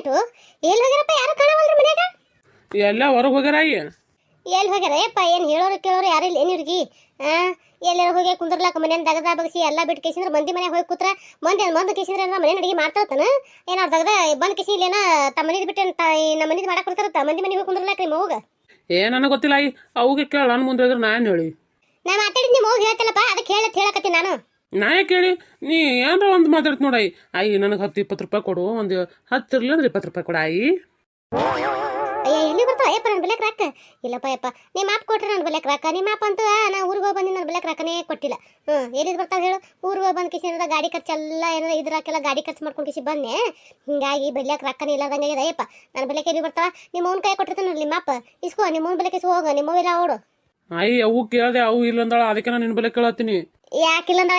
Late. ಎಲ್ಲಿ ಹೋಗ್ಯಾರಪ್ಪ? ಯಾರು ಕಾಣವಲ್ರಿ ಮನ್ಯಾಗ. ಎಲ್ಲ ಹೊರಗೆ ಹೋಗ್ಯಾರ ಅಯ್ಯ. ಎಲ್ಲಿ ಹೋಗ್ಯಾರ ಯಪ್ಪ? ಏನು ಹೇಳೋರು ಕೇಳೋರು ಯಾರು ಇಲ್ಲ ಏನಿವ್ರಿಗೆ? ಎಲ್ಲಾರು ಹೋಗಿ ಕುಂದ್ರಲಾಕ ಮನೇನ ದಗದ ಬಗ್ಸಿ ಎಲ್ಲ ಬಿಟ್ಟು ಕೇಸಿಂದ್ರೆ ಮಂದಿ ಮನೆ ಹೋಗಿ ಕೂತ್ರ ಮಂದಿ ಕೇಸಿಂದ್ರೆ ಮನೆ ಅಡಿಗೆ ಮಾಡ್ತಾರತಾನ ಏನಾರು ದಗದ ಬಂದ್ ಕೇಸಿ ಇಲ್ಲೇನ ತಮ್ಮ ಮನಿದ್ ಬಿಟ್ಟು ನಮ್ಮ ಮನಿದ್ ಮಾಡಕ್ ಬರ್ತಾರತ್ತ ಮಂದಿ ಮನೆಗೆ ಹೋಗಿ ಕುಂದ್ರಲಾಕ್ರಿ ಮೌಗ. ನನಗೆ ಗೊತ್ತಿಲ್ಲ ಅಯ್ಯ. ಅವ್ಗೆ ಕೇಳ ನನ್ನ ಮುಂದೆ ಹೋದ್ರೆ ನಾನು ಹೇಳಿ. ನಾ ಮಾತಾಡಿದ್ ನಿಮ್ಮ ಮೌಗ ಹೇಳ್ತಲ್ಲಪ್ಪ, ಅದಕ್ಕೆ ಹೇಳಕತ್ತೀನಿ ನಾನು. ನಾ ಕೇಳಿ ನೀ ಏನಾರ ಒಂದು ಮಾತಾಡ್ತು ನೋಡಾಯಿ. ಅಯ್ಯ ನನಗೆ 10-20 ರೂಪಾಯಿ ಕೊಡು, ಒಂದು 10 ಇರಲಿ ಅಂದ್ರೆ 20 ರೂಪಾಯಿ ಕೊಡ ಅಯ್ಯಿ. ಅಯ್ಯ ಎಲ್ಲಿ ಬರ್ತಾವ ಅಯ್ಯಪ್ಪ ನನ್ನ ಬೆಲೆಕ್ ರಾಕ? ಇಲ್ಲಪ್ಪ ಯಪ್ಪ ನಿಮ್ಮ ಮಾಪ್ ಕೊಟ್ರೆ ನನ್ನ ಬೆಲೆಕ್ ರಾಕ. ನಿಮ್ಮ ಮಾಪ್ ಅಂತೂ ನಾ ಊರಿಗೆ ಹೋಗಿ ಬಂದು ನನ್ನ ಬೆಲೆಕ್ ರಾಕನೇ ಕೊಟ್ಟಿಲ್ಲ. ಎಲ್ಲಿದ್ ಬರ್ತಾವ ಹೇಳು? ಊರಿಗೆ ಹೋಗಿ ಬಂದು ಕಿಸಿ ಏನಾರ ಗಾಡಿ ಖರ್ಚೆಲ್ಲ ಏನಾರ ಇದ್ರಾಕೆಲ್ಲ ಗಾಡಿ ಖರ್ಚು ಮಾಡ್ಕೊಂಡು ಕಿಸಿ ಬಂದೆ. ಹಿಂಗಾಗಿ ಬೆಲೆಕ್ ರಾಕನೇ ಇಲ್ಲದಂಗೆ ಆಗಿದೆ ಅಯ್ಯಪ್ಪ. ನನ್ನ ಬೆಲೆಕ್ ಎಲ್ಲಿ ಬರ್ತಾವ? ನಿಮ್ಮ ಅವ್ನ ಕೈ ಕೊಟ್ಟಿರ್ತಾನೆ ನಿಮ್ಮ ಮಾಪ್ ಇಸ್ಕೋ. ನಿಮ್ಮ ಅವ್ನ ಬೆಲೆಕ್ ಇಸ್ಕೋ ಹೋಗ. ನಿಮ್ಮ ಇಲ್ಲ ಓಡು. ಅಯ್ಯ ಅವು ಕೇಳ್ದೆ, ಅವು ಇಲ್ಲ ಅಂದಾಳ. ಅದಕ್ಕೆ ನಾನು ನಿನ್ನ ಬೆಲೆ ಕೇಳತ್ತೀನಿ. ಯಾಕಿಲ್ಲ ಅಂದ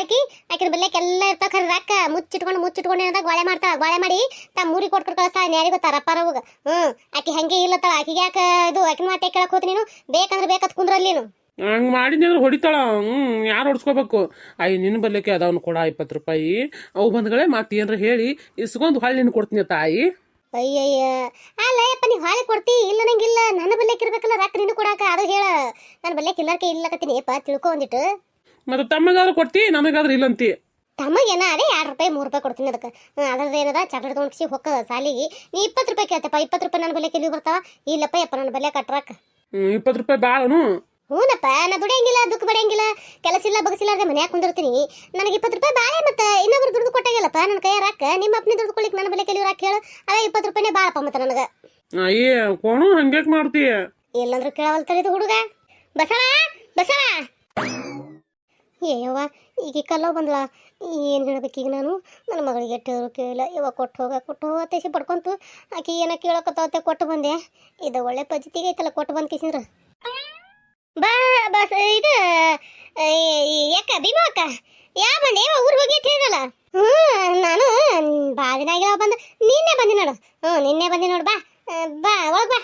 ಆಕಿನ ಬೆಲೆಕ್ಕೆಲ್ಲ ಇರ್ತಾವ ಖರೆ ರೊಕ್ಕ ಮುಚ್ಚಿಟ್ಕೊಂಡು ಏನಾದ ಗೋಳೆ ಮಾಡ್ತಾಳ. ಗೋಳೆ ಮಾಡಿ ತಮ್ಮ ಮೂರಿಗೆ ಕೊಟ್ಕೊಂಡು ಕಳಿಸ್ತಾಳ. ಯಾರಿಗೆ ಗೊತ್ತಾ ರಪ್ಪಾರ ಹೋಗ. ಆಕಿ ಹಂಗೆ ಇಲ್ಲತ್ತಾಳ. ಆಕಿಗೆ ಯಾಕೆ ಇದು ಆಕಿನ ಮಾತೆ ಕೇಳಕ್ ಹೋತಿ ನೀನು? ಬೇಕಂದ್ರೆ ಬೇಕತ್ ಕುಂದ್ರಲ್ಲಿ ನೀನು. ಹಂಗೆ ಮಾಡಿದ್ರೆ ಹೊಡಿತಾಳ. ಯಾರು ಹೊಡ್ಸ್ಕೋಬೇಕು? ಅಯ್ಯ ನಿನ್ನ ಬಲ್ಲೆಕ್ಕೆ ಅದಾವನು ಕೊಡ 20 ರೂಪಾಯಿ. ಅವು ಬಂದ್ಗಳೇ ಮತ್ತೆ ಏನಾರ ಹೇಳಿ ಇಸ್ಕೊಂಡು ಹೊಳ್ಳಿ ನಿನ್ನ ಕೊಡ್ತೀನಿ ತಾಯಿ. ಅಯ್ಯಯ್ಯ ಅಲ್ಲ ಯಪ್ಪ, ನೀವು ಹಾಳೆ ಕೊಡ್ತಿ ಇಲ್ಲ ನಂಗಿಲ್ಲ. ನನ್ನ ಬಲ್ಲೆಕ್ ಇರ್ಬೇಕಲ್ಲ ರೊಕ್ಕ ನೀನು ಕೊಡಾಕ. ಅದು ಹೇಳ. ನನ್ನ ಬಲ್ಲೆಕ್ ಇಲ್ಲಕ್ಕೆ ಇಲ್ಲಕತ್ತೀನಿ ಯಪ್ಪ, ತಿಳ್ಕೊ ಒಂದಿಟ್ಟು. ಮತ್ತೆ ತಮ್ಮಗಾದ್ರೂ ಕೊಡ್ತಿ, ನಮಗಾದ್ರೂ ಇಲ್ಲಂತಿ. ತಮಗೇನ ಅದೇ 2 ರೂಪಾಯಿ 3 ರೂಪಾಯಿ ಕೊಡ್ತೀನಿ ಅದಕ್ಕೆ. ಅದ್ರದ್ದು ಏನದ ಚಾಕ್ಲೇಟ್ ತೊಗೊಂಡ್ಸಿ ಹೊಕ್ಕ ಸಾಲಿಗೆ ನೀ 20 ರೂಪಾಯಿ ಕೇಳ್ತಪ್ಪ. 20 ರೂಪಾಯಿ ನನ್ನ ಬಲ್ಲೆಕ್ ಎಲ್ಲಿ ಬರ್ತಾವ? ಇಲ್ಲಪ್ಪ ಯಪ್ಪ ನನ್ನ ಬಲ್ಲೆ ಕಟ್ರಾಕ. 20 ರೂಪಾಯಿ ಬಾಳನು? ಹೂನಪ್ಪ, ನಾ ದುಡಿಯಂಗಿಲ್ಲ, ದುಃಖ ಬಡಿಯಂಗಿಲ್ಲ, ಕೆಲಸ ಇಲ್ಲ ಬಗಸಿಲ್ಲಾರ್ದೆ ಮನ್ಯಾಗ ಕುಂದಿರ್ತೀನಿ. ನನಗೆ 20 ರೂಪಾಯಿ ಬಾಳೆ. ಮತ್ತೆ ಇನ್ನೊಬ್ರು ದುಡ್ದು ಕೊಟ್ಟಾಗಿಲ್ಲಪ್ಪ ನನ್ನ ಕೈಯ ರಾಕ. ನಿಮ್ಮ ಅಪ್ಪನೇ ದುಡ್ದು ಕೊಡ್ಲಿಕ್ಕೆ ನನ್ನ ಬೆಲೆ ಕೆಲವು ರಾಕ ಹೇಳು. ಅವೇ 20 ರೂಪಾಯಿನೇ ಬಾಳಪ್ಪ ಮತ್ತೆ ನನಗೆ. ಅಯ್ಯ ಕೋಣು ಹಂಗ್ಯಾಕ್ ಮಾಡ್ತೀಯ? ಎಲ್ಲಂದ್ರೂ ಕೇಳವಲ್ತರಿದು ಹುಡುಗ. ಬಸವ ಬಸವ ಏಯವ್ವ ಈಗ ಕಲ್ಲೋ ಬಂದ್ಲ. ಏನು ಹೇಳ್ಬೇಕೀಗ ನಾನು? ನನ್ನ ಮಗಳಿಗೆ ಎಟ್ಟರು ಕೇಳಿಲ್ಲ. ಇವಾಗ ಕೊಟ್ಟು ಹೋಗ ತೇಸಿ ಪಡ್ಕೊಂತು. ಆಕಿ ಏನ ಕೇಳಕತ್ತವತ್ತೆ ಕೊಟ್ಟು ಬಂದೆ. ಇದು ಒಳ್ಳೆ ಪದ್ಧತಿಗೆ ಐತಲ್ಲ ಕೊಟ್ಟು ಬಂದು ಕಿಸಿಂದ್ರ. ಬಾ ಬಸ್ ಇದು ಯಾಕ ಭೀಮಾ ಅಕ್ಕ ಯಾವ ಬಂದೆ? ಊರಿಗೆ ಹೋಗಿ ಅಂತ ಹೇಳಿರಲ್ಲ. ನಾನು ಭಾಳ ದಿನ ಆಗಿಲ್ಲ ಬಂದು. ನಿನ್ನೆ ಬಂದಿ ನೋಡು. ನಿನ್ನೆ ಬಂದಿ ನೋಡು. ಬಾ ಬಾ ಒಳಗೆ ಬಾ.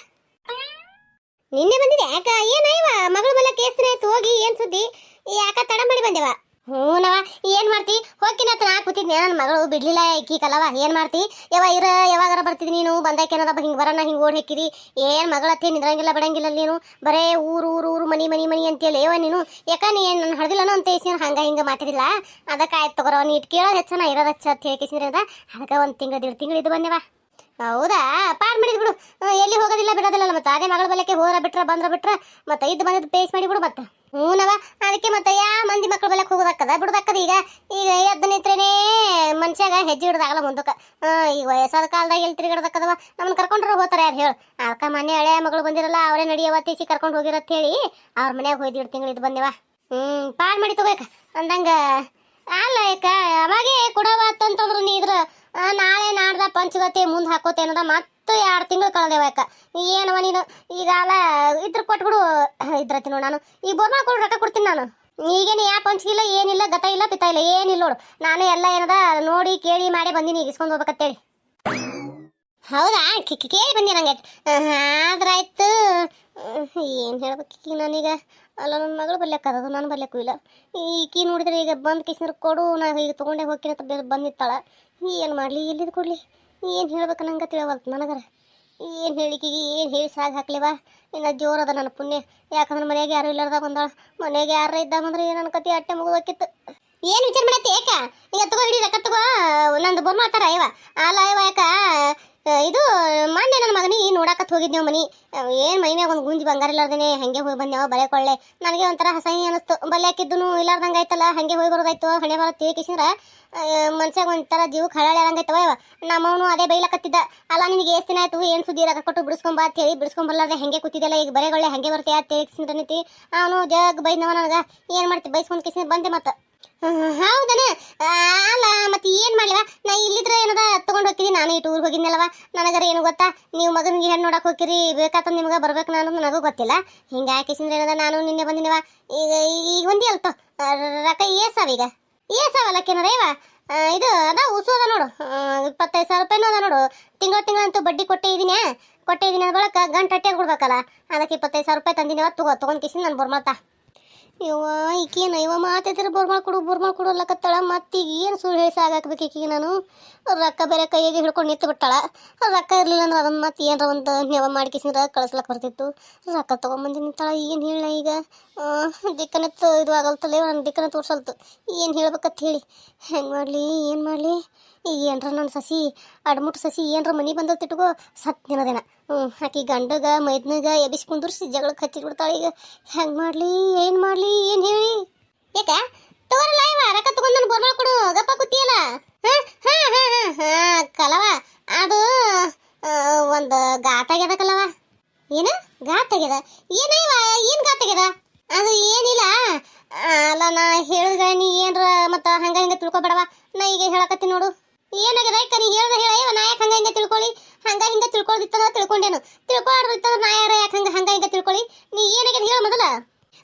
ನಿನ್ನೆ ಬಂದಿದೆ ಯಾಕ? ಏನಯ್ಯವ ಮಗಳು ಬಲ್ಲ ಕೇಸ್ತ್ರ ಆಯ್ತು ಹೋಗಿ. ಏನು ಸುದ್ದಿ? ಯಾಕ ತಡ ಮಾಡಿ ಬಂದೇವ? ಹ್ಞೂನವ ಏನು ಮಾಡ್ತಿ? ಹೋಗಿನತ್ತ ನಾ ಕೂತಿದ್ನೆ. ನನ್ನ ಮಗಳು ಬಿಡ್ಲಿಲ್ಲ ಈಕಿ ಕಲವ. ಏನು ಮಾಡ್ತಿ? ಯಾವಾಗಾರ ಬರ್ತಿದ್ದಿ ನೀನು? ಬಂದಾಕೇನದಪ್ಪ ಹಿಂಗೆ ಬರೋಣ ಹಿಂಗೆ ಓಡಿ ಹಾಕಿರಿ. ಏನು ಮಗಳತ್ತೆ ನಿದ್ರಂಗಿಲ್ಲ ಬಿಡಂಗಿಲ್ಲ ನೀನು. ಬರೇ ಊರು ಮನಿ ಅಂತೇಳಿ ಏವ ನೀನು. ಯಾಕ ನೀ ಏನು ನನ್ನ ಹಡ್ದಿಲ್ಲನೋ ಅಂತ ಹೇಳಿ ಹಂಗೆ ಹಿಂಗೆ ಮಾತಾಡಿಲ್ಲ. ಅದಕ್ಕೆ ಆಯ್ತು ತಗೋರ ನೀ ಇಟ್ಟು ಕೇಳೋದು ಹೆಚ್ಚನ ಇರೋದು ಹೆಚ್ಚ ಅಂತ ಹೇಳ್ಕೇಸಿದ್ರೆ ಅದಕ್ಕೆ 1 ತಿಂಗಳು 1.5 ತಿಂಗಳು ಇದು ಬಂದೇವ. ಹೌದಾ? ಪಾಡ್ ಮಾಡಿದ್ ಬಿಡು. ಎಲ್ಲಿ ಹೋಗೋದಿಲ್ಲ ಬಿಡೋದಿಲ್ಲ. ಮತ್ತೆ ಅದೇ ಮಗಳ ಬಲಕ್ಕೆ ಹೋರ ಬಿಟ್ರೆ ಮತ್ತೆ ಇದ್ದು ಬಂದಿದ್ದು ಪೇಸ್ ಮಾಡಿಬಿಡು ಮತ್ತೆ. ಹ್ಞೂನವ ಅದಕ್ಕೆ ಮತ್ತೆ ಮಂದಿ ಮಕ್ಕಳ ಬೆಳಕ್ ಹೋಗೋದಕ್ಕದ ಬಿಡೋದಕ್ಕದ. ಈಗ ಎದ್ದು ನಿಂತ್ರೇನೇ ಮನುಷ್ಯಾಗ ಹೆಜ್ಜೆ ಹಿಡ್ದಾಗಲ್ಲ ಮುಂದಕ್ಕೆ. ಈಗ ವಯಸ್ಸಾದ ಕಾಲದಾಗ ಎಲ್ಲಿ ತಿರುಗಾಡದಕ್ಕದವ? ನಮ್ಮನ್ನ ಕರ್ಕೊಂಡ್ರೆ ಹೋಗ್ತಾರೆ ಯಾರು ಹೇಳು? ಅದಕ್ಕೆ ಮೊನ್ನೆ ಹಳೆ ಮಗಳು ಬಂದಿರಲ್ಲ ಅವರೇ ನಡಿಯವ ತೀಸಿ ಕರ್ಕೊಂಡು ಹೋಗಿರತ್ ಹೇಳಿ ಅವ್ರ ಮನ್ಯಾಗ ಹೋಯ್ದು 1 ತಿಂಗಳು ಇದು ಬಂದೇವ. ಪಾಡ್ ಮಾಡಿ ತಗೋಕ ಅಂದಂಗ ಅಲ್ಲ. ಯಾಕ ಅವಾಗೇ ಕೊಡವತ್ತಂತಂದ್ರು ನೀ ಇದ್ರ ನಾಳೆ ನಾಡ್ದ ಪಂಚಗತಿ ಮುಂದೆ ಹಾಕೋತೆ ಅನ್ನೋದ ಮತ್ತೆ 2 ತಿಂಗಳು ಕಳೆದೇವ. ಯಾಕ ಏನವ ನೀನು? ಈಗ ಅಲ್ಲ ಇದ್ರ ಕೊಟ್ಬಿಡು. ಇದ್ರತಿ ನೋಡು ನಾನು ಈಗ ಬೋರ್ಮಾ ಕೊಡು ರೊಕ್ಕ ಕೊಡ್ತೀನಿ ನಾನು. ಈಗೇನು ಯಾ ಪಂಚಗಿಲ್ಲ ಏನಿಲ್ಲ ಗತ ಇಲ್ಲ ಪಿತ ಇಲ್ಲ ಏನಿಲ್ಲ ನೋಡು. ನಾನು ಎಲ್ಲ ಏನದ ನೋಡಿ ಕೇಳಿ ಮಾಡಿ ಬಂದೀನಿ. ಈಗ ಇಸ್ಕೊಂಡು ಹೋಗ್ಬೇಕತ್ತೇಳಿ. ಹೌದಾ? ಕೇಳಿ ಬಂದಿ ನಂಗೆ. ಆದ್ರಾಯ್ತು. ಏನು ಹೇಳ್ಬೇಕು ನಾನೀಗ? ಅಲ್ಲ ನನ್ನ ಮಗಳು ಬರ್ಲಿಕ್ಕದದು ನಾನು ಬರ್ಲಿಕ್ಕೂ ಇಲ್ಲ. ಈಕಿ ನೋಡಿದ್ರೆ ಈಗ ಬಂದು ಕಿಸ್ನರ್ ಕೊಡು ನಾ ಈಗ ತೊಗೊಂಡೆ ಹೋಗ್ಕಿನ ಬಂದಿತ್ತಾಳ. ಏನು ಮಾಡಲಿ? ಎಲ್ಲಿದು ಕೊಡಲಿ? ಏನು ಹೇಳ್ಬೇಕು ನಂಗೆ ತಿಳಿವಲ್ತು ನನಗರ. ಏನು ಹೇಳಿಕೀಗ ಏನು ಹೇಳಿ ಸಾಗಿ ಹಾಕ್ಲಿವ? ಇನ್ನು ಜೋರದ ನನ್ನ ಪುಣ್ಯ. ಯಾಕಂದ್ರೆ ಮನೆಯಾಗ ಯಾರು ಇಲ್ಲಾರ್ದ ಬಂದಾಳ. ಮನೆಯಾಗ ಯಾರ ಇದ್ದ ಬಂದ್ರೆ ನನ್ನ ಕತೆ ಅಟ್ಟೆ ಮುಗಿದೋಕಿತ್ತು. ಏನು ವಿಚಾರ ಮಾಡತ್ತಿ? ಯಾಕ ಈಗ ತಗೋ ಹಿಡಿ ರೊಕ್ಕ ತಗೋ. ನಂದು ಬೋರ್ ಮಾಡ್ತಾರ ಇವ ಅಲ್ಲ ಇವ. ಯಾಕ ಇದು ಮೊನ್ನೆ ನನ್ನ ಮಗನಿಗೆ ನೋಡಾಕತ್ ಹೋಗಿದ್ದೇವು ಮನಿ. ಏನು ಮೈನ್ಯಾಗ ಒಂದು ಗುಂಜಿ ಬಂಗಾರ ಇಲ್ಲಾರ್ದೇನೆ ಹಂಗೆ ಹೋಗಿ ಬಂದೇವ ಬಳೆ ಕೊಳ್ಳೆ. ನನಗೆ ಒಂಥರ ಹಸಹಿ ಅನಿಸ್ತು. ಬಲ್ಲೆ ಹಾಕಿದ್ದು ಇಲ್ಲಾರ್ದಂಗೆ ಆಯ್ತಲ್ಲ. ಹಂಗೆ ಹೋಗಿ ಬರೋದಾಯ್ತು. ಹಣೆ ಬರೋ ತಿಳ್ಕಿಸಿದ್ರೆ ಮನ್ಸಾಗ ಒಂಥರ ಜೀವಕ್ಕೆ ಹಳಾಳಂಗೈತವ ಇವ. ನಮ್ಮವನು ಅದೇ ಬೈಲಕತ್ತಿದ್ದ. ಅಲ್ಲ ನಿನಗೆ ಎಷ್ಟು ದಿನ ಆಯ್ತು? ಏನು ಸುದ್ದಿ? ರೊಕ್ಕ ಕೊಟ್ಟು ಬಿಡಿಸ್ಕೊಂಬ ಅಂತ ಹೇಳಿ ಬಿಡಿಸ್ಕೊಂಬರ್ಲಾರ್ದೆ ಹಂಗೆ ಕೂತಿದ್ದಲ್ಲ. ಈಗ ಬರೆಗೊಳ್ಳೆ ಹಂಗೆ ಬರ್ತೀಯ ಅಂತ ತಿಳಿಸಿದ್ರೆ ನಿಂತಿ. ಅವನು ಜಗ್ ಬೈದವ ನನಗೆ. ಏನು ಮಾಡ್ತಿ? ಬೈಸ್ಕೊಂಡು ಕಿಸಿ ಬಂದೆ ಮತ್ತೆ. ಹೌದನ? ಅಲ್ಲ ಮತ್ತೆ ಏನು ಮಾಡ್ಲಿವ? ನಾ ಇಲ್ಲಿದ್ರೆ ಏನದ ತೊಗೊಂಡು ಹೋಗ್ತೀನಿ. ನಾನು ಈ ಟೂರ್ ಹೋಗಿದ್ನಲ್ವ. ನನಗರ ಏನು ಗೊತ್ತಾ? ನೀವು ಮಗನಿಗೆ ಹೆಣ್ಣು ನೋಡಕ್ಕೆ ಹೋಗಿರಿ ಬೇಕಾತ ನಿಮ್ಗೆ ಬರ್ಬೇಕು ನಾನು ನನಗೂ ಗೊತ್ತಿಲ್ಲ. ಹಿಂಗೆ ಹಾಕಿಸಿದ್ರೆ ಏನದ ನಾನು ನಿನ್ನೆ ಬಂದಿನವ. ಈಗ ಒಂದೇ ಅಲ್ತು ರೊಕ್ಕ ಏಸಾವೀಗ ಏಸಾವಲ್ಲಕ್ಕೇನಾರ ಇವ. ಇದು ಅದ ಉಸೋದ ನೋಡು. 25,000 ರೂಪಾಯಿನೂ ಅದ ನೋಡು. ತಿಂಗಳಂತೂ ಬಡ್ಡಿ ಕೊಟ್ಟೇ ಇದ್ದೀನಿ ಬಳಕ ಗಂಟೆ ಕೊಡ್ಬೇಕಲ್ಲ. ಅದಕ್ಕೆ 25,000 ರೂಪಾಯಿ ತಂದಿನವ. ತಗೊಂಡು ಕಿಸಿ ನಾನು ಬರ್ಮತ್ತ. ಯವ್ವ ಈಕೇನು ಇವ ಮಾತಾಡ್ತಾರೆ ಬೋರ್ ಮಾಡ್ಕೊಡು ಅಲ್ಲಕತ್ತಾಳ. ಮತ್ತೀಗ ಏನು ಸುಳ್ಳು ಹೇಳಿ ಸಾಗಾಕ್ಬೇಕು ಈಕಿಗೆ ನಾನು. ರೊಕ್ಕ ಬೇರೆ ಕೈಯಾಗೆ ಹಿಡ್ಕೊಂಡು ನಿಂತು ಬಿಟ್ಟಾಳ. ರೊಕ್ಕ ಇರಲಿಲ್ಲ ಅಂದ್ರೆ ಅದನ್ನು ಮತ್ತೆ ಏನರ ಒಂದು ನೆವ ಮಾಡ್ಕಿಸಿದ್ರೆ ಕಳಿಸ್ಲಕ್ಕೆ ಬರ್ತಿತ್ತು. ರೊಕ್ಕ ತೊಗೊಂಬಂದು ನಿಂತಾಳ. ಏನು ಹೇಳ ಈಗ? ದಿಕ್ಕನತ್ತು ಇದು ಆಗಲ್ತಲ್ಲ, ನನ್ನ ದಿಕ್ಕನ ತೋರ್ಸಲ್ತು. ಏನು ಹೇಳ್ಬೇಕಂತ ಹೇಳಿ ಹೆಂಗೆ ಮಾಡಲಿ, ಏನು ಮಾಡಲಿ? ಈಗ ಏನರ ನನ್ನ ಸಸಿ ಅಡ್ಮುಟ್ಟು ಸಸಿ ಏನರ ಮನೆ ಬಂದತ್ತು ಇಟ್ಕೋ ಸತ್ ದಿನದೇನ. ಆಕಿ ಗಂಡಗ ಮೈದ್ನಾಗ ಎಬಿಸಿ ಕುಂದುರ್ಸಿ ಜಗಳಕ್ಕೆ ಹಚ್ಚಿಬಿಡ್ತಾಳೆ. ಈಗ ಹೆಂಗೆ ಮಾಡಲಿ, ಏನು ಮಾಡಲಿ, ಏನು ಹೇಳಿ? ಯಾಕ ತಗೋರಲ್ಲ ಇವ ರೊಕ್ಕ ತಗೊಂಡು ನಾನು ಬೋರ್ ಮಾಡ್ಕೊಡು ಗಪ್ಪ ಕೂತಿಯಲ್ಲ. ಕಲವ ಅದು ಒಂದು ಗಾತಾಗ್ಯದ ಕಲವ. ಏನ ಗಾತಾಗ್ಯದ? ಏನವ ಏನು ಗಾತಾಗ್ಯದ? ಅದು ಏನಿಲ್ಲ. ಅಲ್ಲ ನಾ ಹೇಳಿದ್ರೆ ನೀ ಏನರ ಮತ್ತು ಹಂಗೆ ತಿಳ್ಕೊಬೇಡವ. ನಾ ಈಗ ಹೇಳಕತ್ತೀನಿ ನೋಡು. ಏನಾಗ್ಯದ ಅಕ್ಕ? ನೀ ಹೇಳ್ದೆ ಹೇಳ. ನಾ ಯಾಕೆ ಹಂಗೆ ತಿಳ್ಕೊಳ್ಳಿ? ಹಿಂಗೆ ತಿಳ್ಕೊಳ್ದಿತ್ತಂದ್ರೆ ತಿಳ್ಕೊಂಡೇನು. ತಿಳ್ಕೊಳ್ದಿತ್ತಂದ್ರೆ ನಾ ಯಾಕೆ ಹಂಗೆ ತಿಳ್ಕೊಳ್ಳಿ? ನೀ ಏನಾಗ್ಯದ ಹೇಳ ಮೊದಲ.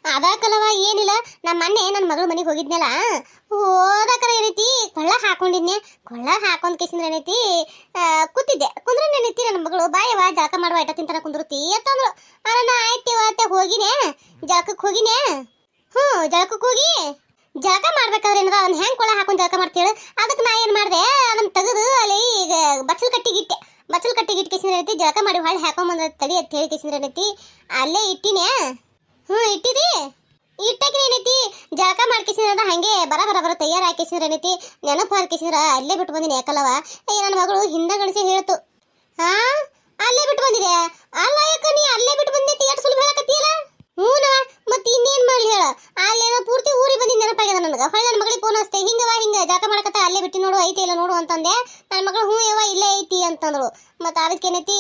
ಅದಕ್ಕಲ್ಲವ ಏನಿಲ್ಲ. ನಮ್ಮ ಮೊನ್ನೆ ನನ್ನ ಮಗಳ ಮನೆಗೆ ಹೋಗಿದ್ನಲ್ಲ, ಹೋದಕ್ಕರ ಏನೈತಿ ಕೊಳ್ಳ ಹಾಕೊಂಡ್ ಕೇಸಿಂದ್ರೆ ಏನೈತಿ ಕೂತಿದ್ದೆ. ಕುಂದ್ರೆ ಏನೈತಿ ನನ್ನ ಮಗಳು ಬಾಯವ ಜಳಕ ಮಾಡುವ ಐಟ ತಿಂತಾರ ಕುಂದ್ರತಿ ಅಂತಂದ್ರು. ಅಲ್ಲ ಆಯ್ತಿವ ಅತ್ತೆ ಹೋಗಿನೇ ಜಳಕಕ್ಕೆ ಹೋಗಿನೇ. ಜಳಕಕ್ಕೆ ಹೋಗಿ ಜಳಕ ಮಾಡ್ಬೇಕಾದ್ರೆ ಏನದ ಅದನ್ನ ಹೆಂಗೆ ಕೊಳ್ಳ ಹಾಕೊಂಡು ಜಳಕ ಮಾಡ್ತೇಳು. ಅದಕ್ಕೆ ನಾ ಏನು ಮಾಡಿದೆ, ಅದನ್ನ ತೆಗೆದು ಅಲ್ಲಿ ಈಗ ಬಚ್ಚಲ್ ಕಟ್ಟಿಗೆ ಕೇಸಿಂದ್ರೆ ಏನೈತಿ ಜಳಕ ಮಾಡಿ ಹೊಳ್ಳಿ ಹಾಕೊಂಬಂದ ತಡಿ ಅಂತ ಹೇಳಿ ಕೇಸಿಂದ್ರೆ ಏನೈತಿ ಅಲ್ಲೇ ಇಟ್ಟಿನೇ. ಇಟ್ಟಿದಿ ಇಟ್ಟಾಕಿ ಏನೈತಿ ಜಳಕ ಮಾಡ್ಕಿಸಿದ ಹಂಗೆ ಬರ ತಯಾರು ಹಾಕಿಸಿದ್ರೆ ಏನೈತಿ ನೆನಪು ಹಾಕಿಸಿದ್ರ ಅಲ್ಲೇ ಬಿಟ್ಟು ಬಂದಿನಿ. ಯಾಕಲ್ಲವ ನನ್ನ ಮಗಳು ಹಿಂದ ಗಣಿಸಿ ಹೇಳ್ತು. ಅಲ್ಲೇ ಬಿಟ್ಟು ಬಂದಿದೆ. ಅಲ್ಲ ಯಾಕ ನೀ ಅಲ್ಲೇ ಬಿಟ್ಟು ಬಂದೈತಿ ಎಷ್ಟು ಸುಲಭ ಹೇಳಕತ್ತೀಯಲ್ಲ. ಹೂನ ಮತ್ತೆ ಇನ್ನೇನ್ ಮಾಡ್ಲಿ ಹೇಳ. ಅಲ್ಲೇನೋ ಪೂರ್ತಿ ಊರಿಗೆ ಬಂದಿದ್ದು ನೆನಪಾಗ್ಯದ ನನಗೆ. ಹೊಳ್ಳಿ ನನ್ನ ಮಗಳಿಗೆ ಫೋನ್ ಹಚ್ತೆ, ಹಿಂಗ ಜಳಕ ಮಾಡಕತ್ತ ಅಲ್ಲೇ ಬಿಟ್ಟು ನೋಡು ಐತಿ ಇಲ್ಲ ನೋಡು ಅಂತಂದೆ. ನನ್ನ ಮಗಳು ಹ್ಞೂ ಯವ್ವ ಇಲ್ಲೇ ಐತಿ ಅಂತಂದ್ರು. ಮತ್ತೆ ಅದಕ್ಕೇನೈತಿ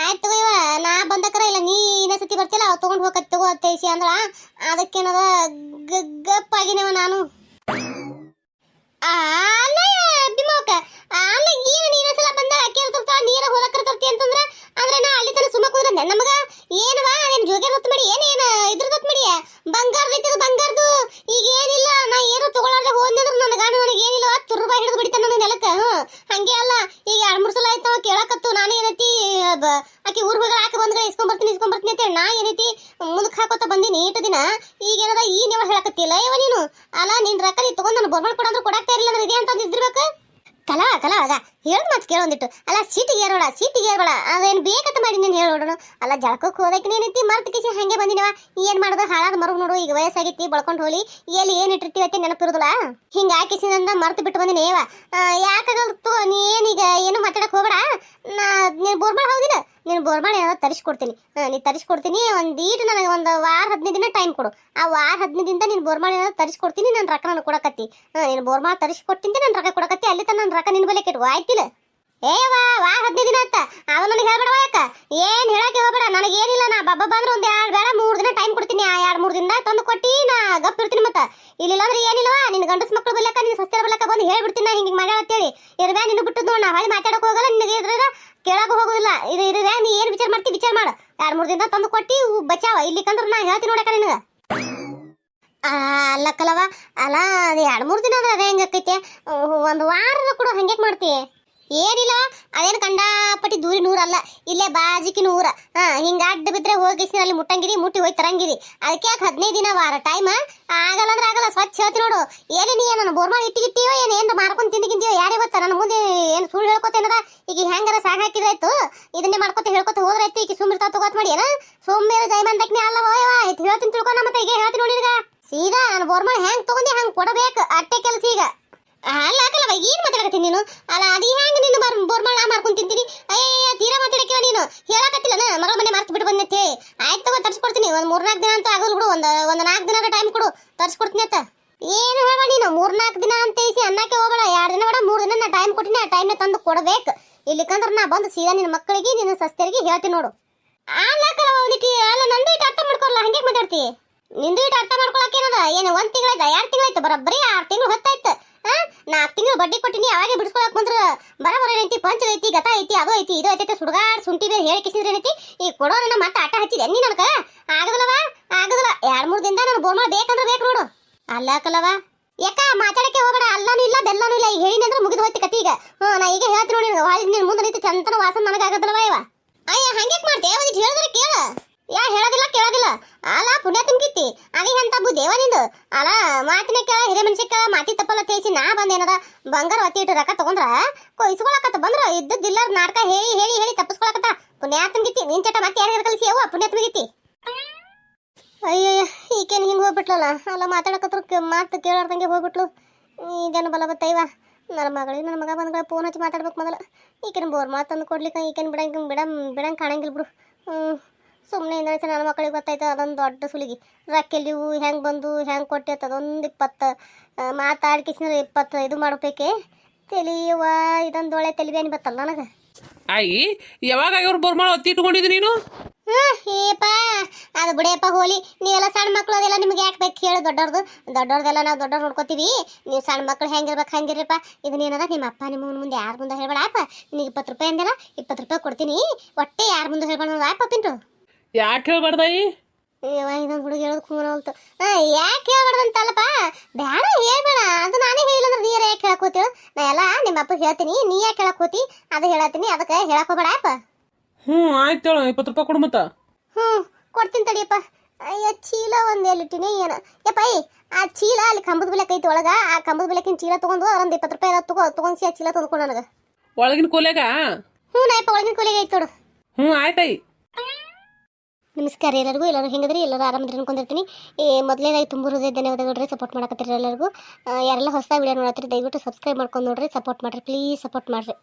ಆಯ್ತು ತಗೋ ಯವ್ವ ನಾ ಬಂದಕರ ಇಲ್ಲ ನೀ ಇನ್ನೊಂದ್ಸತಿ ಬರ್ತಿಲ್ಲ ಅವ್ ತೊಗೊಂಡು ಹೋಗತ್ ತಗೋ ಅಂತೇಸಿ ಅಂದ್ರ ಅದಕ್ಕೇನದ ಗಪ್ಪಾಗಿನೇವ ನಾನು. ಅಲ್ಲ ಬಿಮೋಕ ಅಲ್ಲ ಏನು ನೀನಸಲ ಬಂದಾಗ ಅಕ್ಕಿ ಇರ್ತಾಳ ನೀರ ಹೋಲಕ್ಕರ ತರ್ತಿ ಅಂತಂದ್ರ ಅಂದ್ರೆ ನಾ ಅಲ್ಲಿ ತನ ಸುಮ್ಮ ಕೂದ್ರಂದೆ ನಮಗ ಏನವ ಅದೇನು ಜೋಗಿ ರೊತ್ತು ಮಾಡಿ ಏನೇನು ಇದ್ರ ರೊತ್ತು ಮಾಡಿ ಬಂಗಾರದ ಐತದ ಬಂಗಾರದು. ಈಗ ಏನಿಲ್ಲ ನಾ ಏನು ತಗೊಳ್ಳಾರ್ದೆ ಹೋದ್ನಂದ್ರ ನನ್ನ ಗಾಣ ನನಗೆ ಏನಿಲ್ಲ 10 ರೂಪಾಯಿ ಹಿಡಿದು ಬಿಡ್ತಾನ ನನ್ನ ನೆಲಕ್ಕೆ. ಹಂಗೆ ಅಲ್ಲ ಈಗ 2-3 ಸಲ ಆಯ್ತು ಕೇಳಕತ್ತು. ನಾನು ಏನೈತಿ ಆಕಿ ಊರ್ ಹೋಗಿ ಹಾಕಿ ಬಂದ್ರೆ ಇಸ್ಕೊಂಬರ್ತೀನಿ ಅಂತೇಳಿ ನಾ ಏನೈತಿ ಮುಂದಕ್ಕೆ ಹಾಕೋತ ಬಂದಿನಿ ಈಟ ದಿನ. ಈಗ ಏನದ ಈ ನೀವು ಹೇಳಕತ್ತಿಲ್ಲ ಯವ ನೀನು. ಅಲ್ಲ ನಿನ್ ರೊಕ್ಕ ನೀ ತಗೊಂಡ್ ನಾನು ಬೋರ್ಮಾಡ್ ಕೊಡಂದ್ರೆ ಕೊಡಾಕ್ತಾ ಇರಲಿಲ್ಲ ಅಂದ್ರೆ ಇದೇ ಅಂತ ಇದ್ದಿರ್ಬೇಕು. ಕಲವಾಗ ಹೇಳದ್ ಮಾತು ಕೇಳೊಂದಿಟ್ಟು. ಅಲ್ಲ ಸೀಟಿಗೆ ಏರ್ಬೇಡ ಅದೇನು ಬೇಕಂತ ಮಾಡಿ ನೀನು ಹೇಳೋಣ. ಅಲ್ಲ ಜಳಕಕ್ಕೆ ಹೋದಕ್ಕೆ ಏನೈತಿ ಮರ್ತ ಕಿಸಿ ಹಂಗೆ ಬಂದಿನವ. ಏನ್ ಮಾಡೋದು ಹಾಳಾದ ಮರು ನೋಡು. ಈಗ ವಯಸ್ಸಾಗೈತಿ ಬಳ್ಕೊಂಡು ಹೋಲಿ ಎಲ್ಲಿ ಏನ್ ಇಟ್ಟಿರ್ತೀವಿ ಅತ್ತೆ ನೆನಪಿರುದಿಲ್ಲ. ಹಿಂಗ ಹಾಕಿಸಿದಂದ ಮರ್ತು ಬಿಟ್ಟು ಬಂದಿನಿ. ಏವ ಯಾಕಾಗಲ್ತು ನೀ ಏನೀಗ ಏನು ಮಾತಾಡಕ್ ಹೋಗ್ಬೇಡ. ನೀನು ಬೋರ್ಮಾಡ್ ಹೌದಿಲ್ಲ ನೀನು ಬೋರ್ಮಾಡ್ ಏನಾದ್ರು ತರಿಸ್ಕೊಡ್ತೀನಿ. ನೀ ತರಿಸ್ಕೊಡ್ತೀನಿ ಒಂದೀಟು ನನಗೆ ಒಂದು ವಾರ 15 ದಿನ ಟೈಮ್ ಕೊಡು. ಆ ವಾರ 15 ದಿನದ ನೀನು ಬೋರ್ಮಾಡ್ ಏನಾದ್ರು ತರಿಸ್ಕೊಡ್ತೀನಿ. ನನ್ನ ರೊಕ್ಕ ನಾನು ಕೊಡಕತ್ತಿ. ನೀನು ಬೋರ್ಮಾಡ್ ತರಿಸ್ಕೊಡ್ತೀನಿ ನನ್ನ ರೊಕ್ಕ ಕೊಡಕತ್ತಿ. ಅಲ್ಲಿ ತನ ನನ್ನ ರೊಕ್ಕ ನಿನ್ನ ಬಲೆ ಕೆಟ್ಟು ಆಯ್ತಿಲ್ಲ. ಏವಾ ವಾರ 15 ದಿನ ಆತ ಅದು ನನಗೆ ಹೇಳ್ಬೇಡವ. ಯಾಕ ಏನ್ ಹೇಳಕ್ಕೆ ಹೋಗ್ಬೇಡ. ನನಗೆ ಏನಿಲ್ಲ ನಾ ಬಬ್ಬ ಬಂದ್ರೆ ಒಂದು 2 ಬೇಡ 3 ದಿನ ಟೈಮ್ ಕೊಡ್ತೀನಿ. ಆ 2-3 ದಿನ ತಂದು ಕೊಟ್ಟಿ ನಾ ಗಪ್ ಇರ್ತೀನಿ. ಮತ್ತೆ ಇಲ್ಲ ಅಂದ್ರೆ ಏನಿಲ್ಲವಾ ನಿನ್ನ ಗಂಡಸ್ ಮಕ್ಳು ಬಲ್ಲಕ್ಕ ನಿನ್ನ ಸಸ್ತರ ಬಲ್ಲಕ್ಕ ಬಂದು ಹೇಳ್ಬಿಡ್ತೀನಿ ನಾ ಹಿಂಗೆ ಮಾಡ್ಯಾಳ ಅಂತೇಳಿ. ಇರ್ವ್ಯಾ ನಿನ್ನ ಬಿಟ್ಟು ನೋಡ್ ನಾ ಹೊಳಿ ಮಾತಾಡಕ್ ಹೋಗಲ್ಲ. ನಿನಗೆ ಇದ್ರಾಗ ಕೇಳಕ್ಕೂ ಹೋಗೋದಿಲ್ಲ. ಇರ್ವ್ಯಾ ನೀ ಏನು ವಿಚಾರ ಮಾಡ್ತಿ ವಿಚಾರ ಮಾಡು. 2-3 ದಿನ ತಂದು ಕೊಟ್ಟಿ ಬಚಾವ ಇಲ್ಲಿಕಂದ್ರೆ ನಾ ಹೇಳ್ತೀನಿ ನೋಡಕ್ಕ ನಿನಗೆ. ಅಲ್ಲ ಕಲವ ಅಲ್ಲ ಅದು 2-3 ದಿನ ಅಂದ್ರೆ ಅದೇ ಹೆಂಗಾಕೈತೆ. ಒಂದು ವಾರದ ಕೂಡ ಹಂಗೆ ಮಾಡ್ತೀವಿ. ಏನಿಲ್ಲ ಅದೇನು ಕಂಡಾಪಟ್ಟಿ ದೂರಿ ನೂರಲ್ಲ, ಇಲ್ಲೇ ಬಾಜಿಕಿ ನೂರ. ಹಿಂಗ ಅಡ್ಡ ಬಿದ್ರೆ ಹೋಗಿ ಅಲ್ಲಿ ಮುಟ್ಟಂಗಿರಿ ಮುಟ್ಟಿ ಹೋಗಿ ತರಂಗಿರಿ. ಅದಕ್ಕೆ ಯಾಕೆ 15 ದಿನ ವಾರ ಟೈಮ್ ಆಗಲ್ಲ ಅಂದ್ರೆ ಆಗಲ್ಲ. ಸ್ವಚ್ಛ ಹೇಳ್ತಿ ನೋಡು. ಏನೇನು ನಾನು ಬೋರ್ಮಾಡ್ ಇಟ್ಟಿಗಿಟ್ಟಿವ ಏನು ಮಾರ್ಕೊಂಡು ತಿಂದಿಗಿಂತೀವ ಯಾರೇ ಗೊತ್ತಾ. ನನ್ನ ಮುಂದೆ ಏನು ಸುಳ್ಳು ಹೇಳ್ಕೊತೇನದ. ಈಗ ಹೆಂಗಾರ ಸಾಕು ಹಾಕಿದ್ರಾಯ್ತು ಇದನ್ನೇ ಮಾಡ್ಕೊತ ಹೇಳ್ಕೊತ ಹೋದ್ರಾಯ್ತು. ಈಗ ಸುಮ್ಮಿರ್ತಾವ ತಗೋತ್ ಮಾಡಿ ಏನ ಸೋಮ್ಮೇರ ಜೈಮಂತಕ್ನೇ ಅಲ್ಲ ಹೇಳ್ತೀನಿ ತಿಳ್ಕೊಂಡ. ಮತ್ತೆ ಈಗ ಹೇಳ್ತೀನಿ ನೋಡಿ ಈಗ ಸೀದಾ ನಾನು ಬೋರ್ಮಾಡ್ ಹೆಂಗ್ ತಗೊಂಡಿ ಹಂಗೆ ಕೊಡಬೇಕು ಅಟ್ಟೆ ಕೆಲಸ. ಈಗ ಅಲ್ಲ ಹಾಕಲ್ಲವ ಏನು ಮಾತಾಡಕತ್ತೀನಿ ನೀನು. ಅಲ್ಲ ಅದು ಹೆಂಗೆ ನೀನು ಬೋರ್ಮಾಡ್ ನಾ ಮಾಡ್ಕೊಂಡು ತಿಂತೀನಿ. ಅಯ್ಯ ತೀರಾ ಮಾತಾಡಕ್ಕಿವ ನೀನು. ಹೇಳಕತ್ತಿಲ್ಲ ಮಗಳ ಮನೆ ಮರ್ತು ಬಿಟ್ಟು ಬಂದೈತಿ. ಆಯ್ತು ತಗೋ ತರಿಸ್ಕೊಡ್ತೀನಿ. ಒಂದು 3-4 ದಿನ ಅಂತ ಆಗೋದು ಬಿಡು. ಒಂದು 4 ದಿನ ಟೈಮ್ ಕೊಡು ತರಿಸ್ಕೊಡ್ತೀನಿ ಅಂತ. ಏನು ಹೇಳ ನೀನು 3-4 ದಿನ ಅಂತ ಐಸಿ ಅನ್ನಕ್ಕೆ ಹೋಗಬೇಡ. 2 ದಿನ ಬೇಡ 3 ದಿನ ನಾ ಟೈಮ್ ಕೊಟ್ಟಿನಿ. ಆ ಟೈಮ್ನ ತಂದು ಕೊಡಬೇಕು. ಇಲ್ಲಿಕಂದ್ರೆ ನಾ ಬಂದು ಸೀದಾ ನಿನ್ನ ಮಕ್ಕಳಿಗೆ ನಿನ್ನ ಸಸ್ಯರಿಗೆ ಹೇಳ್ತೀನಿ ನೋಡು. ಅಲ್ಲ ಕಲವನಿಕೆ ಅಲ್ಲ ನಂದು ಇಟ್ಟು ಅರ್ಥ ಮಾಡ್ಕೊಲ್ಲ. ಹಂಗೆ ಮಾತಾಡ್ತಿ. ನಿಂದು ಇಟ್ಟು ಅರ್ಥ ಮಾಡ್ಕೊಳಕ್ಕೆ ಏನದ ಏನು 1 ತಿಂಗಳಾಯ್ತು 2 ತಿಂಗಳಾಯ್ತು ಬರೋಬ್ಬರಿ 6 ತಿಂಗಳು ಹೊತ್ತಾಯ್ತು. 4 ತಿಂಗಳು ಬಡ್ಡಿ ಕೊಟ್ಟಿನಿ. ಅವಾಗೆ ಬಿಡಿಸ್ಕೊಳಕ್ ಬಂದ್ರೆ ಬರ ಏನೈತಿ ಪಂಚ ಐತಿ ಗತ ಐತಿ ಅದು ಐತಿ ಇದು ಐತಿ ಸುಡುಗಾಡ್ ಸುಂಟಿ ಬೇರೆ ಹೇಳಿ ಕಿಸಿದ್ರೆ ಏನೈತಿ. ಈ ಕೊಡೋರನ್ನ ಮತ್ತೆ ಆಟ ಹಚ್ಚಿದೆ ನೀ ನನಗ. ಆಗದಲ್ಲವ ಆಗದಲ್ಲ. 2-3 ದಿನದ ನಾನು ಬೋರ್ಮಾಡ್ ಬೇಕಂದ್ರೆ ಬೇಕು ನೋಡು. ಅಲ್ಲ ಕಲವ ಯಾಕ ಮಾತಾಡಕ್ಕೆ ಹೋಗಬೇಡ. ಅಲ್ಲಾನು ಇಲ್ಲ ಬೆಲ್ಲಾನು ಇಲ್ಲ. ಈಗ ಹೇಳಿನಂದ್ರೆ ಮುಗಿದು ಹೋಯ್ತು ಕತಿ. ಈಗ ನಾ ಈಗ ಹೇಳ್ತೀನಿ ನೋಡಿ. ನಿನ್ನ ಮುಂದೆ ನಿಂತು ಚಂತನ ವಾಸನ ನನಗಾಗದಲ್ಲವ ಇವ. ಅಯ್ಯ ಹಂಗೆ ಮಾಡ್ತೆ ಒಂದಿಟ್ಟು ಹೇಳಿದ್ರೆ ಕೇಳ. ಹೇಳೋದಿಲ್ಲ ಕೇಳೋದಿಲ್ಲ ಅಲ್ಲ ಪುಣ್ಯ ತುಂಬಿತಿ ಆಗಿ ಅಂತ ದೇವ ನಿಂದು ಅಲ್ಲ ಮಾತಿನ ಕೇಳ ಹಿರೇ ಮನುಷ್ಯ ಕೇಳ ಮಾತಿ ತಪ್ಪಲ್ಲ ತೇಸಿ ನಾ ಬಂದೇನದ ಬಂಗಾರ ಒತ್ತಿ ಇಟ್ಟು ರೊಕ್ಕ ತಗೊಂಡ್ರ ಕೊಯ್ಸ್ಕೊಳಕತ್ತ ಬಂದ್ರ ಇದ್ದದ್ದಿಲ್ಲ ನಾಟಕ ಹೇಳಿ ಹೇಳಿ ಹೇಳಿ ತಪ್ಪಿಸ್ಕೊಳಕತ್ತ ಪುಣ್ಯ ತುಂಬಿತಿ ನಿನ್ ಚಟ ಮತ್ತೆ ಯಾರು ಕಲಿಸಿ ಅವ್ವ ಪುಣ್ಯ ತುಂಬಿತಿ ಅಯ್ಯಯ್ಯ ಈಕೇನು ಹಿಂಗೆ ಹೋಗ್ಬಿಟ್ಲಲ್ಲ ಅಲ್ಲ ಮಾತಾಡಕತ್ರ ಮಾತು ಕೇಳಾರ್ದಂಗೆ ಹೋಗ್ಬಿಟ್ಲು ಈಗೇನು ಬಲ ಬತ್ತೈವ ನನ್ನ ಮಗ ಬಂದ್ಗಳ ಫೋನ್ ಹಚ್ಚಿ ಮಾತಾಡ್ಬೇಕು ಮೊದಲ ಈಕೇನು ಬೋರ್ ಮಾತಂದು ಕೊಡ್ಲಿಕ್ಕೆ ಈಕೇನು ಬಿಡಂಗೆ ಕಾಣಂಗಿಲ್ಲ ಬಿಡು ಸುಮ್ಮನೆ ಇಂದ ನನ್ನ ಮಕ್ಕಳಿಗೆ ಗೊತ್ತಾಯ್ತು ಅದೊಂದು ದೊಡ್ಡ ಸುಲಿಗಿ ರೊಕ್ಕೆಲ್ಲಿವು ಹೆಂಗೆ ಬಂದು ಹೆಂಗೆ ಕೊಟ್ಟೆ ಅದೊಂದು 20 ಮಾತಾಡ್ಕಿಸಿದ್ರೆ 20 ಇದು ಮಾಡಬೇಕೆ ತೆಲಿಯುವ ಇದೊಂದು ಒಳ್ಳೆ ತೆಲಿಬೇನಿ ಬತ್ತಲ್ಲ ನನಗೆ ಆಯಿ ಯಾವಾಗ ಇವ್ರು ಬೋರ್ಮಾಳ ಒತ್ತಿ ಇಟ್ಕೊಂಡಿದ್ದು ನೀನು ಏಪ ಅದು ಬಿಡಿಯಪ್ಪ ಹೋಲಿ ನೀವೆಲ್ಲ ಸಣ್ಣ ಮಕ್ಳು ಅದೆಲ್ಲ ನಿಮ್ಗೆ ಯಾಕೆ ಬೇಕು ಹೇಳು ದೊಡ್ಡವ್ರದೆಲ್ಲ ನಾವು ದೊಡ್ಡವ್ರು ನೋಡ್ಕೋತೀವಿ ನೀವು ಸಣ್ಣ ಮಕ್ಳು ಹೆಂಗಿರ್ಬೇಕು ಹಂಗಿರ್ರಿಪ್ಪ ಇದನ್ನೇನದ ನಿಮ್ಮ ಅಪ್ಪ ನಿಮ್ಮ ಮುಂದೆ ಯಾರ ಮುಂದೆ ಹೇಳ್ಬೇಡ ಅಪ್ಪ ನಿನಗೆ 20 ರೂಪಾಯಿ ಅಂದೆಲ್ಲ 20 ರೂಪಾಯಿ ಕೊಡ್ತೀನಿ ಒಟ್ಟೆ ಯಾರ ಮುಂದೆ ಹೇಳ್ಬೇಡ ಅಪ್ಪ ಪಿಂಟು ಯಾಕೆ ಹೇಳ್ಬಾರ್ದಾಯಿ ಇದೊಂದು ಹುಡುಗಿ ಹೇಳೋದು ಕೂನಲ್ತು ಯಾಕೆ ಹೇಳ್ಬಾರ್ದಂತಲ್ಲಪ್ಪ ಬೇಡ ಹೇಳ್ಬೇಡ ಅದು ನಾನೇ ಹೇಳಿಲ್ಲ ಅಂದ್ರೆ ನೀರ ಯಾಕೆ ಹೇಳಕೋತೀವಿ ನಾ ಎಲ್ಲ ನಿಮ್ಮ ಅಪ್ಪ ಹೇಳ್ತೀನಿ ನೀ ಯಾಕೆ ಹೇಳಕೋತಿ ಅದು ಹೇಳತ್ತೀನಿ ಅದಕ್ಕೆ ಹೇಳಕೋಬೇಡ ಅಪ್ಪ ಆಯ್ತು 20 ರೂಪಾಯಿ ಕೊಡು ಮತ್ತ ಕೊಡ್ತೀನಿ ತಡಿಯಪ್ಪ ಅಯ್ಯ ಚೀಲ ಒಂದು ಎಲ್ಲಿಟ್ಟಿನಿ ಏನು ಯಪ್ಪ ಆ ಚೀಲ ಅಲ್ಲಿ ಕಂಬದ ಬೆಲೆಕ್ ಐತಿ ಒಳಗ ಆ ಕಂಬದ ಬೆಲೆಕಿನ ಚೀಲ ತಗೊಂಡು ಅದೊಂದು 20 ರೂಪಾಯಿ ತಗೊಂಡ್ಸಿ ಆ ಚೀಲ ತಂದ್ಕೊಡು ನನಗೆ ಒಳಗಿನ ಕೋಲೆಗ ನಾಯಪ್ಪ ಒಳಗಿನ ಕೊಲೆಗೆ ಐತಿ ನೋಡು ಆಯ್ತಾಯಿ ನಮಸ್ಕಾರ ಎಲ್ಲರಿಗೂ ಹೆಂಗದ್ರಿ ಎಲ್ಲರೂ ಆರಾಮದ್ರಿ ಅನ್ಕೊಂಡಿರ್ತೀನಿ ಮೊದಲೇದಾಗಿ ತುಂಬ ಹೃದಯ ಧನ್ಯವಾದಗಳು ಸಪೋರ್ಟ್ ಮಾಡಕತ್ತೀರಿ ಎಲ್ಲರಿಗೂ ಯಾರೆಲ್ಲ ಹೊಸ ವಿಡಿಯೋ ನೋಡತ್ತೀರಿ ದಯವಿಟ್ಟು ಸಬ್ಸ್ಕ್ರೈಬ್ ಮಾಡ್ಕೊಂಡು ನೋಡ್ರಿ ಸಪೋರ್ಟ್ ಮಾಡಿರಿ ಪ್ಲೀಸ್ ಸಪೋರ್ಟ್ ಮಾಡಿರಿ